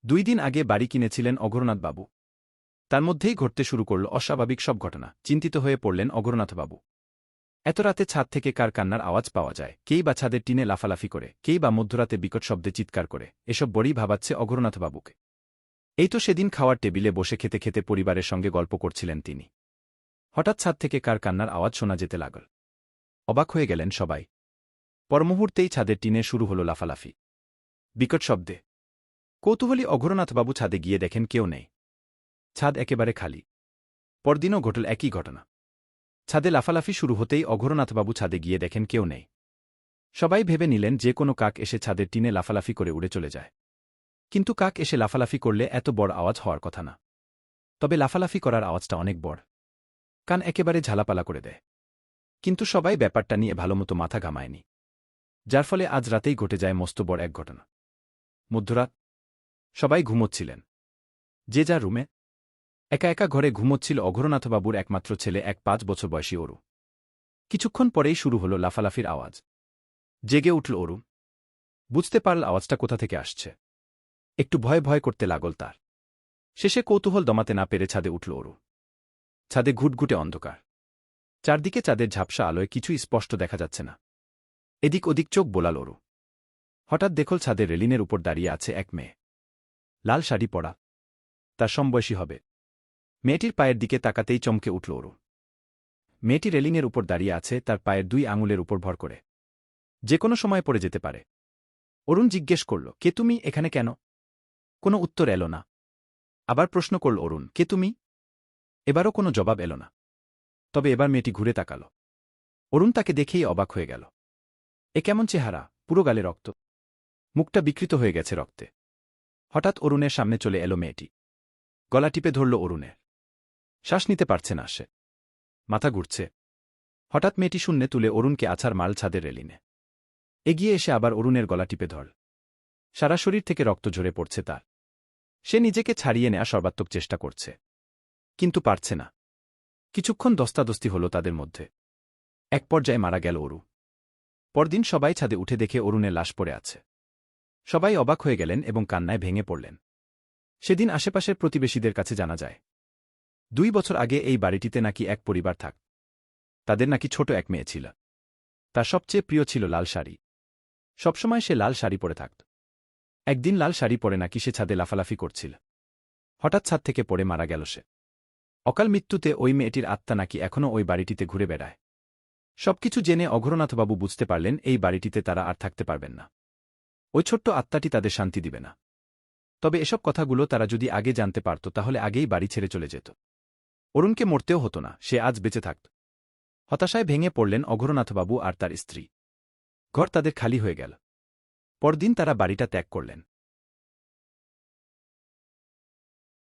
2 দিন আগে বাড়ি কিনেছিলেন অঘোরনাথবাবু। তার মধ্যেই ঘটতে শুরু করল অস্বাভাবিক সব ঘটনা। চিন্তিত হয়ে পড়লেন অঘোরনাথবাবু। এত রাতে ছাদ থেকে কার কান্নার আওয়াজ পাওয়া যায়, কেই বা ছাদের টিনে লাফালাফি করে, কেই বা মধ্যরাতে বিকট শব্দে চিৎকার করে, এসব বড়ই ভাবাচ্ছে অঘোরনাথবাবুকে। এই তো সেদিন খাওয়ার টেবিলে বসে খেতে খেতে পরিবারের সঙ্গে গল্প করছিলেন তিনি। হঠাৎ ছাদ থেকে কার কান্নার আওয়াজ শোনা যেতে লাগল। অবাক হয়ে গেলেন সবাই। পরমুহূর্তেই ছাদের টিনে শুরু হল লাফালাফি, বিকট শব্দে। কৌতূহলী অঘোরনাথবাবু ছাদে গিয়ে দেখেন কেউ নেই। ছাদ একেবারে খালি। পরদিনও ঘটল একই ঘটনা। ছাদে লাফালাফি শুরু হতেই অঘোরনাথবাবু ছাদে গিয়ে দেখেন কেউ নেই। সবাই ভেবে নিলেন যে কোনো কাক এসে ছাদের টিনে লাফালাফি করে উড়ে চলে যায়। কিন্তু কাক এসে লাফালাফি করলে এত বড় আওয়াজ হওয়ার কথা না। তবে লাফালাফি করার আওয়াজটা অনেক বড়। কান একেবারে ঝালাপালা করে দেয়। কিন্তু সবাই ব্যাপারটা নিয়ে ভালোমতো মাথা ঘামায়নি। যার ফলে আজ রাতেই ঘটে যায় মস্ত বড় এক ঘটনা। মধ্যরাত। সবাই ঘুমোচ্ছিলেন যে যার রুমে। একা একা ঘরে ঘুমোচ্ছিল অঘোরনাথবাবুর একমাত্র ছেলে, 5 বছর বয়সী অরু। কিছুক্ষণ পরেই শুরু হল লাফালাফির আওয়াজ। জেগে উঠল অরু। বুঝতে পারল আওয়াজটা কোথা থেকে আসছে। একটু ভয় ভয় করতে লাগল তার। শেষে কৌতূহল দমাতে না পেরে ছাদে উঠল অরু। ছাদে ঘুটঘুটে অন্ধকার। চারদিকে চাঁদের ঝাপসা আলোয় কিছুই স্পষ্ট দেখা যাচ্ছে না। এদিক ওদিক চোখ বোলাল অরু। হঠাৎ দেখল ছাদের রেলিনের উপর দাঁড়িয়ে আছে এক মেয়ে। লাল শাড়ি পরা। তার সমবয়সী হবে। মেয়েটির পায়ের দিকে তাকাতেই চমকে উঠল অরু। মেয়েটি রেলিংয়ের উপর দাঁড়িয়ে আছে, তার পায়ের 2 আঙুলের উপর ভর করে। যে কোনো সময় পড়ে যেতে পারে। অরুণ জিজ্ঞেস করল, কে তুমি, এখানে কেন? কোনো উত্তর এলো না। আবার প্রশ্ন করল অরুণ, কে তুমি? এবারও কোনো জবাব এলো না। তবে এবার মেয়েটি ঘুরে তাকাল। অরুণ তাকে দেখেই অবাক হয়ে গেল। এ কেমন চেহারা, পুরো গালে রক্ত। মুখটা বিকৃত হয়ে গেছে রক্তে। হঠাৎ অরুণের সামনে চলে এলো মেয়েটি। গলা টিপে ধরল অরুণের। শ্বাস নিতে পারছে না সে। মাথা ঘুরছে। হঠাৎ মেয়েটি শূন্যে তুলে অরুণকে আছাড় মারল ছাদের রেলিনে। এগিয়ে এসে আবার অরুণের গলা টিপে ধরল। সারা শরীর থেকে রক্ত ঝরে পড়ছে তার। সে নিজেকে ছাড়িয়ে নেয়া সর্বাত্মক চেষ্টা করছে। কিন্তু পারছে না। কিছুক্ষণ দস্তাদস্তি হল তাদের মধ্যে। এক পর্যায়ে মারা গেল অরু। পরদিন সবাই ছাদে উঠে দেখে অরুণের লাশ পড়ে আছে। সবাই অবাক হয়ে গেলেন এবং কান্নায় ভেঙে পড়লেন। সেদিন আশেপাশের প্রতিবেশীদের কাছে জানা যায় 2 বছর আগে এই বাড়িটিতে নাকি এক পরিবার থাক। তাদের নাকি ছোট এক মেয়ে ছিল। তার সবচেয়ে প্রিয় ছিল লাল শাড়ি। সবসময় সে লাল শাড়ি পরে থাকত। একদিন লাল শাড়ি পরে নাকি সে ছাদে লাফালাফি করছিল। হঠাৎ ছাদ থেকে পড়ে মারা গেল সে। অকাল মৃত্যুতে ওই মেয়েটির আত্মা নাকি এখনও ওই বাড়িটিতে ঘুরে বেড়ায়। সবকিছু জেনে অঘোরনাথবাবু বুঝতে পারলেন এই বাড়িটিতে তারা আর থাকতে পারবেন না। ওই ছোট্ট আত্মাটি তাদের শান্তি দিবে না। তবে এসব কথাগুলো তারা যদি আগে জানতে পারত তাহলে আগেই বাড়ি ছেড়ে চলে যেত। অরুণকে মরতেও হতো না, সে আজ বেঁচে থাকত। হতাশায় ভেঙে পড়লেন অঘোরনাথবাবু আর তার স্ত্রী। ঘর তাদের খালি হয়ে গেল। পরদিন তারা বাড়িটা ত্যাগ করলেন।